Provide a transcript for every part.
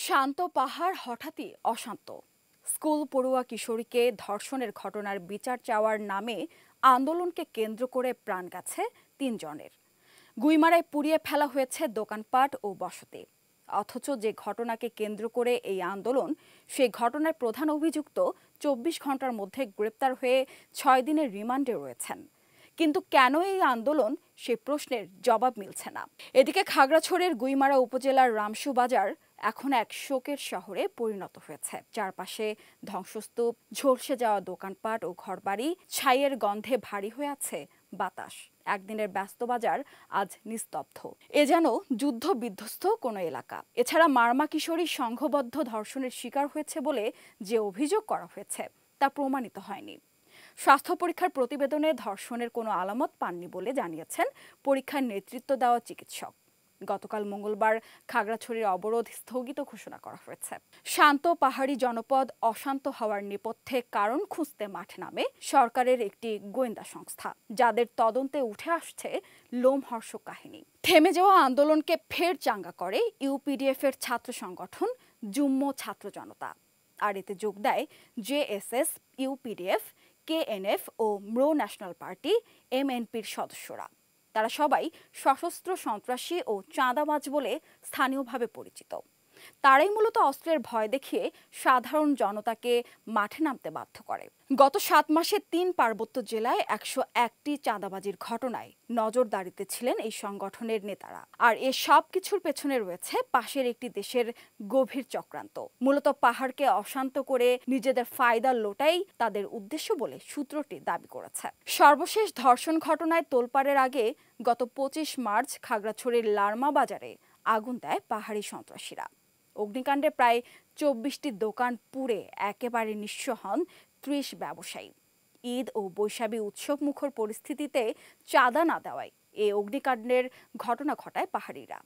শান্ত পাহাড় হঠাৎই অশান্ত। স্কুল পড়ুয়া কিশোরীকে ধর্ষণের ঘটনার বিচার চাওয়ার নামে আন্দোলনকে কেন্দ্র করে প্রাণ গেছে তিনজনের। গুইমারায় পুড়িয়ে ফেলা হয়েছে দোকানপাট ও বসতি। অথচ যে ঘটনাকে কেন্দ্র করে এই আন্দোলন, সেই ঘটনার প্রধান অভিযুক্ত ২৪ ঘন্টার মধ্যে গ্রেপ্তার হয়ে ৬ দিনের রিমান্ডে রয়েছেন। কিন্তু কেন এই আন্দোলন, সে প্রশ্নের জবাব মিলছে না। এদিকে খাগড়াছড়ির গুইমারা উপজেলার রামসু বাজার এখন এক শোকের শহরে পরিণত হয়েছে। চারপাশে ধ্বংসস্তূপ, ঝলসে যাওয়া দোকানপাট ও ঘরবাড়ি, ছাইয়ের গন্ধে ভারী হয়ে আছে বাতাস। একদিনের ব্যস্ত বাজার আজ নিস্তব্ধ। এ যেন যুদ্ধ বিধ্বস্ত কোনো এলাকা। এছাড়া মারমা কিশোরী সংঘবদ্ধ ধর্ষণের শিকার হয়েছে বলে যে অভিযোগ করা হয়েছে তা প্রমাণিত হয়নি। স্বাস্থ্য পরীক্ষার প্রতিবেদনে ধর্ষণের কোনো আলামত পাননি বলে জানিয়েছেন পরীক্ষার নেতৃত্ব দেওয়া চিকিৎসক। গতকাল মঙ্গলবার খাগড়াছড়ির অবরোধ স্থগিত ঘোষণা করা হয়েছে। শান্ত পাহাড়ি জনপদ অশান্ত হওয়ার নেপথ্যে কারণ খুঁজতে মাঠে নামে সরকারের একটি গোয়েন্দা সংস্থা, যাদের তদন্তে উঠে আসছে লোমহর্ষক কাহিনী। থেমে যাওয়া আন্দোলনকে ফের চাঙ্গা করে ইউপিডিএফ এর ছাত্র সংগঠন যুগ্ম ছাত্র জনতা। আর এতে যোগ দেয় জেএসএস, ইউপিডিএফ, কেএনএফ ও ম্রো ন্যাশনাল পার্টি এমএনপির সদস্যরা। তারা সবাই সশস্ত্র সন্ত্রাসী ও চাঁদাবাজ বলে স্থানীয়ভাবে পরিচিত। তারাই মূলত অস্ত্রের ভয় দেখিয়ে সাধারণ জনতাকে মাঠে নামতে বাধ্য করে। গত ৭ মাসে ৩ পার্বত্য জেলায় ১০১টি চাঁদাবাজির ঘটনায় নজরদারিতে ছিলেন এই সংগঠনের নেতারা। আর এ সব কিছুর পেছনে রয়েছে পাশের একটি দেশের গভীর চক্রান্ত। মূলত পাহাড়কে অশান্ত করে নিজেদের ফায়দা লোটাই তাদের উদ্দেশ্য বলে সূত্রটি দাবি করেছে। সর্বশেষ ধর্ষণ ঘটনায় তোলপাড়ের আগে গত ২৫ মার্চ খাগড়াছড়ির লারমা বাজারে আগুন দেয় পাহাড়ি সন্ত্রাসীরা। অগ্নিকাণ্ডে প্রায় ২৪টি দোকান পুড়ে একেবারে নিঃস্ব হন ৩০ ব্যবসায়ী। ঈদ ও বৈশাখী উৎসব মুখর পরিস্থিতিতে চাঁদা না দেওয়ায় এই অগ্নিকাণ্ডের ঘটনা ঘটায় পাহাড়িরা।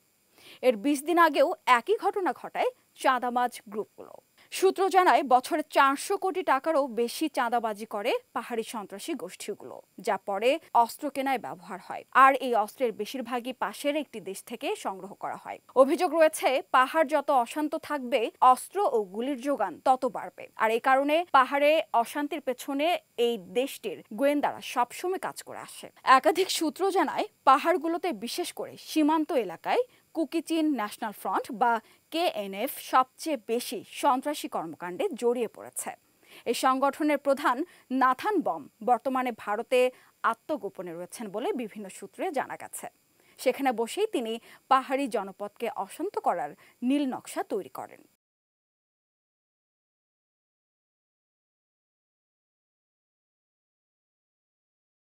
এর ২০ দিন আগেও একই ঘটনা ঘটায় চাঁদাবাজ গ্রুপগুলো। সূত্র জানায়, বছরে ৪০০ কোটি টাকারও বেশি চাঁদাবাজি করে পাহাড়ি সন্ত্রাসী গোষ্ঠীগুলো, যা পরে অস্ত্র কেনায় ব্যবহার হয়। আর এই অস্ত্রের বেশিরভাগই পাশের একটি দেশ থেকে সংগ্রহ করা হয়। অভিযোগ রয়েছে, পাহাড় যত অশান্ত থাকবে, অস্ত্র ও গুলির যোগান তত বাড়বে। আর এই কারণে পাহাড়ে অশান্তির পেছনে এই দেশটির গোয়েন্দারা সবসময় কাজ করে আসে। একাধিক সূত্র জানায়, পাহাড়গুলোতে বিশেষ করে সীমান্ত এলাকায় কুকি-চিন ন্যাশনাল ফ্রন্ট বা কেএনএফ সবচেয়ে বেশি সন্ত্রাসী কর্মকাণ্ডে জড়িয়ে পড়েছে। এই সংগঠনের প্রধান নাথান বম বর্তমানে ভারতে আত্মগোপনে রয়েছেন বলে বিভিন্ন সূত্রে জানা গেছে। সেখানে বসেই তিনি পাহাড়ি জনপদকে অশান্ত করার নীল নকশা তৈরি করেন।